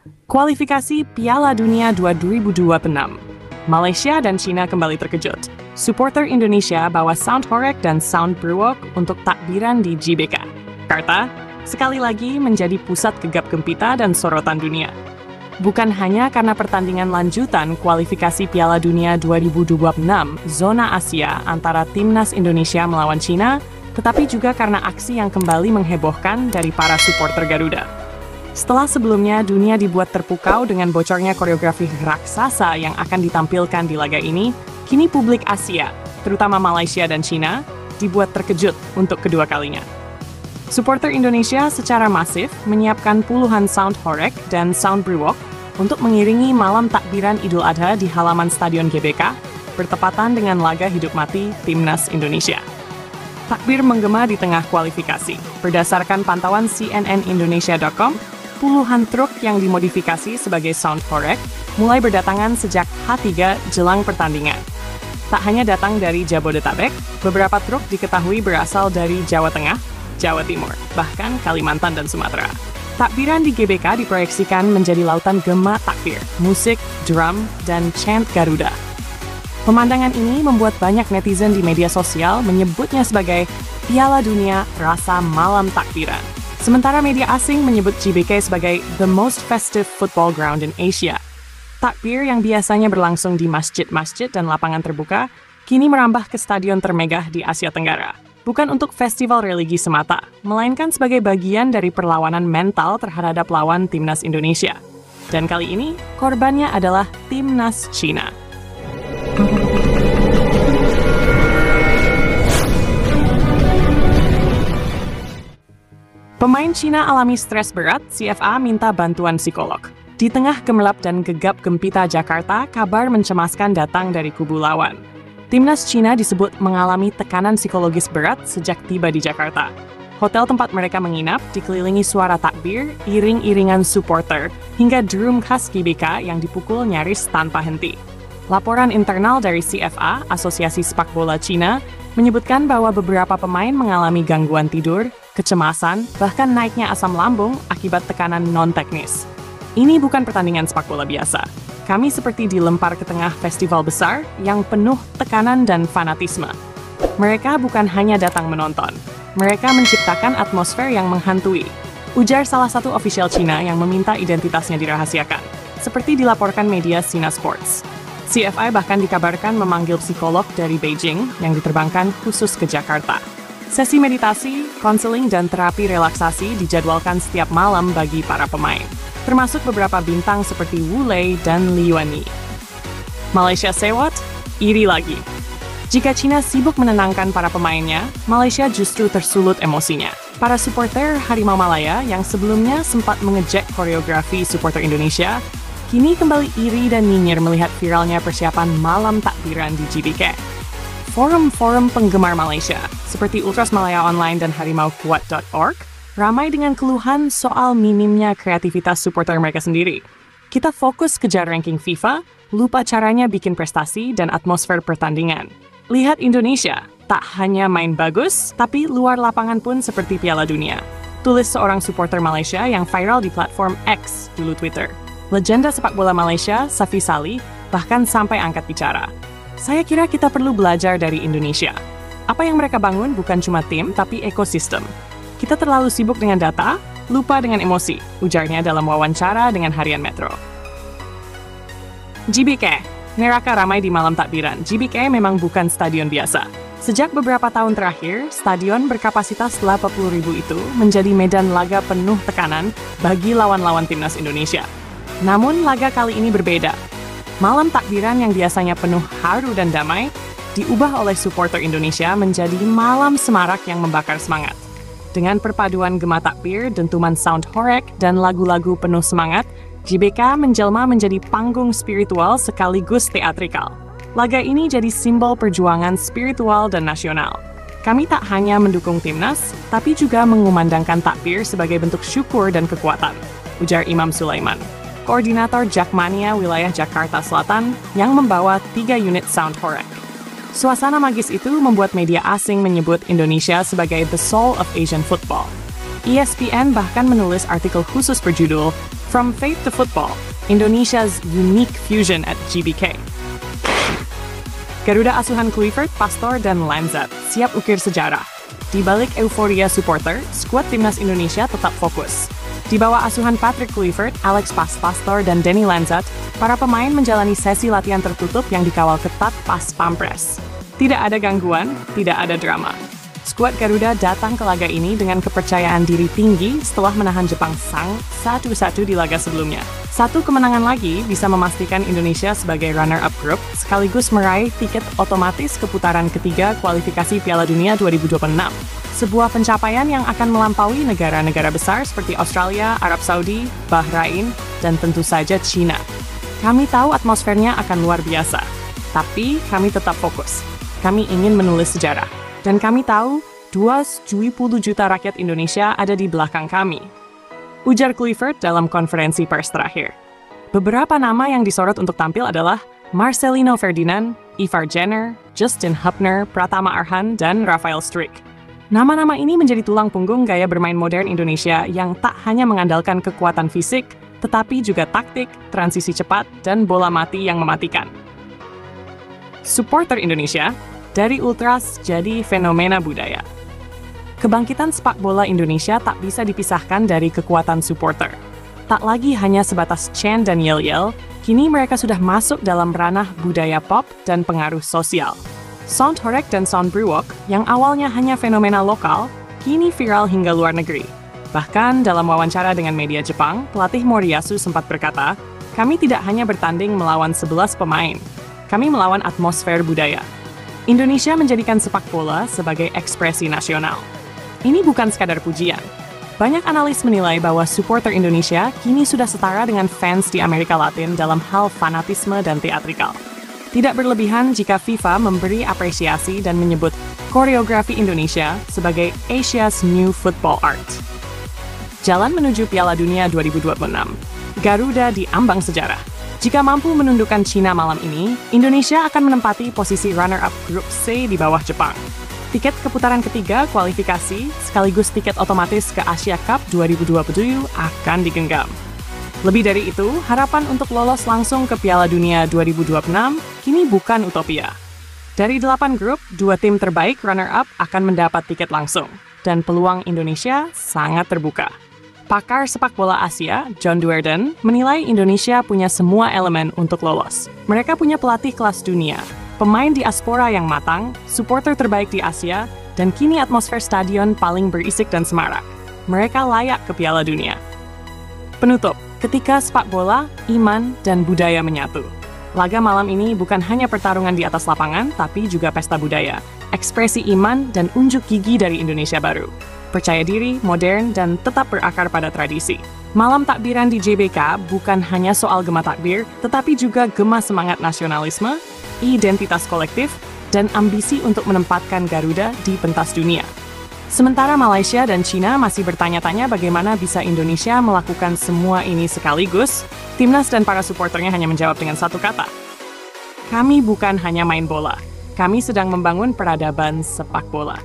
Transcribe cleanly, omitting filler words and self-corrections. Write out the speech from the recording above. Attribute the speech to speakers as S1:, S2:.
S1: Kualifikasi Piala Dunia 2026. Malaysia dan China kembali terkejut. Supporter Indonesia bawa sound horeg dan sound brewok untuk takbiran di GBK. Jakarta, sekali lagi menjadi pusat gegap gempita dan sorotan dunia. Bukan hanya karena pertandingan lanjutan kualifikasi Piala Dunia 2026 zona Asia antara Timnas Indonesia melawan China, tetapi juga karena aksi yang kembali menghebohkan dari para supporter Garuda. Setelah sebelumnya dunia dibuat terpukau dengan bocornya koreografi raksasa yang akan ditampilkan di laga ini, kini publik Asia, terutama Malaysia dan China, dibuat terkejut untuk kedua kalinya. Supporter Indonesia secara masif menyiapkan puluhan sound horeg dan sound brewok untuk mengiringi malam takbiran Idul Adha di halaman Stadion GBK, bertepatan dengan laga hidup mati Timnas Indonesia. Takbir menggema di tengah kualifikasi. Berdasarkan pantauan cnnindonesia.com, puluhan truk yang dimodifikasi sebagai sound horeg mulai berdatangan sejak H3 jelang pertandingan. Tak hanya datang dari Jabodetabek, beberapa truk diketahui berasal dari Jawa Tengah, Jawa Timur, bahkan Kalimantan dan Sumatera. Takbiran di GBK diproyeksikan menjadi lautan gema takbir, musik, drum, dan chant Garuda. Pemandangan ini membuat banyak netizen di media sosial menyebutnya sebagai Piala Dunia Rasa Malam Takbiran. Sementara media asing menyebut GBK sebagai the most festive football ground in Asia. Takbir yang biasanya berlangsung di masjid-masjid dan lapangan terbuka, kini merambah ke stadion termegah di Asia Tenggara. Bukan untuk festival religi semata, melainkan sebagai bagian dari perlawanan mental terhadap lawan Timnas Indonesia. Dan kali ini, korbannya adalah Timnas China. Pemain Cina alami stres berat, CFA minta bantuan psikolog. Di tengah gemerlap dan gegap gempita Jakarta, kabar mencemaskan datang dari kubu lawan. Timnas Cina disebut mengalami tekanan psikologis berat sejak tiba di Jakarta. Hotel tempat mereka menginap dikelilingi suara takbir, iring-iringan supporter, hingga drum khas GBK yang dipukul nyaris tanpa henti. Laporan internal dari CFA, Asosiasi Sepak Bola Cina, menyebutkan bahwa beberapa pemain mengalami gangguan tidur, kecemasan, bahkan naiknya asam lambung akibat tekanan non-teknis. Ini bukan pertandingan sepak bola biasa. Kami seperti dilempar ke tengah festival besar yang penuh tekanan dan fanatisme. Mereka bukan hanya datang menonton, mereka menciptakan atmosfer yang menghantui, ujar salah satu ofisial Cina yang meminta identitasnya dirahasiakan, seperti dilaporkan media Sina Sports. CFI bahkan dikabarkan memanggil psikolog dari Beijing yang diterbangkan khusus ke Jakarta. Sesi meditasi, konseling, dan terapi relaksasi dijadwalkan setiap malam bagi para pemain, termasuk beberapa bintang seperti Wu Lei dan Li Yuanyi. Malaysia say what? Iri lagi. Jika China sibuk menenangkan para pemainnya, Malaysia justru tersulut emosinya. Para supporter Harimau Malaya yang sebelumnya sempat mengejek koreografi supporter Indonesia, kini kembali iri dan nyinyir melihat viralnya persiapan malam takbiran di GBK. Forum-forum penggemar Malaysia, seperti Ultras Malaya Online dan harimaukuat.org, ramai dengan keluhan soal minimnya kreativitas supporter mereka sendiri. Kita fokus kejar ranking FIFA, lupa caranya bikin prestasi dan atmosfer pertandingan. Lihat Indonesia, tak hanya main bagus, tapi luar lapangan pun seperti Piala Dunia. Tulis seorang supporter Malaysia yang viral di platform X, dulu Twitter. Legenda sepak bola Malaysia, Safi Salih, bahkan sampai angkat bicara. Saya kira kita perlu belajar dari Indonesia. Apa yang mereka bangun bukan cuma tim, tapi ekosistem. Kita terlalu sibuk dengan data, lupa dengan emosi, ujarnya dalam wawancara dengan Harian Metro. GBK, neraka ramai di malam takbiran. GBK memang bukan stadion biasa. Sejak beberapa tahun terakhir, stadion berkapasitas 80.000 itu menjadi medan laga penuh tekanan bagi lawan-lawan Timnas Indonesia. Namun, laga kali ini berbeda. Malam takbiran yang biasanya penuh haru dan damai, diubah oleh supporter Indonesia menjadi malam semarak yang membakar semangat. Dengan perpaduan gema takbir, dentuman sound horeg, dan lagu-lagu penuh semangat, GBK menjelma menjadi panggung spiritual sekaligus teatrikal. Laga ini jadi simbol perjuangan spiritual dan nasional. Kami tak hanya mendukung Timnas, tapi juga mengumandangkan takbir sebagai bentuk syukur dan kekuatan, ujar Imam Sulaiman, koordinator Jakmania wilayah Jakarta Selatan yang membawa 3 unit sound horeg. Suasana magis itu membuat media asing menyebut Indonesia sebagai the soul of Asian football. ESPN bahkan menulis artikel khusus berjudul From faith to football, Indonesia's unique fusion at GBK. Garuda asuhan Kluivert, Pastor, dan Lanzat siap ukir sejarah. Di balik euforia supporter, skuad timnas Indonesia tetap fokus. Di bawah asuhan Patrick Kluivert, Alex Pastor, dan Denny Lanzat, para pemain menjalani sesi latihan tertutup yang dikawal ketat pas pampres. Tidak ada gangguan, tidak ada drama. Skuad Garuda datang ke laga ini dengan kepercayaan diri tinggi setelah menahan Jepang Sang 1-1 di laga sebelumnya. Satu kemenangan lagi bisa memastikan Indonesia sebagai runner-up group sekaligus meraih tiket otomatis ke putaran ketiga kualifikasi Piala Dunia 2026. Sebuah pencapaian yang akan melampaui negara-negara besar seperti Australia, Arab Saudi, Bahrain, dan tentu saja China. Kami tahu atmosfernya akan luar biasa, tapi kami tetap fokus. Kami ingin menulis sejarah. Dan kami tahu 270 juta rakyat Indonesia ada di belakang kami. Ujar Kluivert dalam konferensi pers terakhir. Beberapa nama yang disorot untuk tampil adalah Marcelino Ferdinand, Ivar Jenner, Justin Hubner, Pratama Arhan, dan Rafael Struijk. Nama-nama ini menjadi tulang punggung gaya bermain modern Indonesia yang tak hanya mengandalkan kekuatan fisik, tetapi juga taktik, transisi cepat, dan bola mati yang mematikan. Supporter Indonesia, dari ultras jadi fenomena budaya. Kebangkitan sepak bola Indonesia tak bisa dipisahkan dari kekuatan supporter. Tak lagi hanya sebatas chant dan yel-yel, kini mereka sudah masuk dalam ranah budaya pop dan pengaruh sosial. Sound Horeg dan Sound Brewok, yang awalnya hanya fenomena lokal, kini viral hingga luar negeri. Bahkan dalam wawancara dengan media Jepang, pelatih Moriyasu sempat berkata, "Kami tidak hanya bertanding melawan 11 pemain, kami melawan atmosfer budaya." Indonesia menjadikan sepak bola sebagai ekspresi nasional. Ini bukan sekadar pujian. Banyak analis menilai bahwa supporter Indonesia kini sudah setara dengan fans di Amerika Latin dalam hal fanatisme dan teatrikal. Tidak berlebihan jika FIFA memberi apresiasi dan menyebut koreografi Indonesia sebagai Asia's New Football Art. Jalan menuju Piala Dunia 2026, Garuda diambang sejarah. Jika mampu menundukkan Cina malam ini, Indonesia akan menempati posisi runner-up grup C di bawah Jepang. Tiket ke putaran ketiga kualifikasi sekaligus tiket otomatis ke Asia Cup 2027 akan digenggam. Lebih dari itu, harapan untuk lolos langsung ke Piala Dunia 2026 kini bukan utopia. Dari 8 grup, 2 tim terbaik runner-up akan mendapat tiket langsung, dan peluang Indonesia sangat terbuka. Pakar sepak bola Asia, John Duerden, menilai Indonesia punya semua elemen untuk lolos. Mereka punya pelatih kelas dunia, pemain diaspora yang matang, supporter terbaik di Asia, dan kini atmosfer stadion paling berisik dan semarak. Mereka layak ke Piala Dunia. Penutup, ketika sepak bola, iman, dan budaya menyatu. Laga malam ini bukan hanya pertarungan di atas lapangan, tapi juga pesta budaya, ekspresi iman, dan unjuk gigi dari Indonesia baru. Percaya diri, modern, dan tetap berakar pada tradisi. Malam takbiran di JBK bukan hanya soal gema takbir, tetapi juga gema semangat nasionalisme, identitas kolektif, dan ambisi untuk menempatkan Garuda di pentas dunia. Sementara Malaysia dan China masih bertanya-tanya bagaimana bisa Indonesia melakukan semua ini sekaligus, timnas dan para supporternya hanya menjawab dengan satu kata. Kami bukan hanya main bola, kami sedang membangun peradaban sepak bola.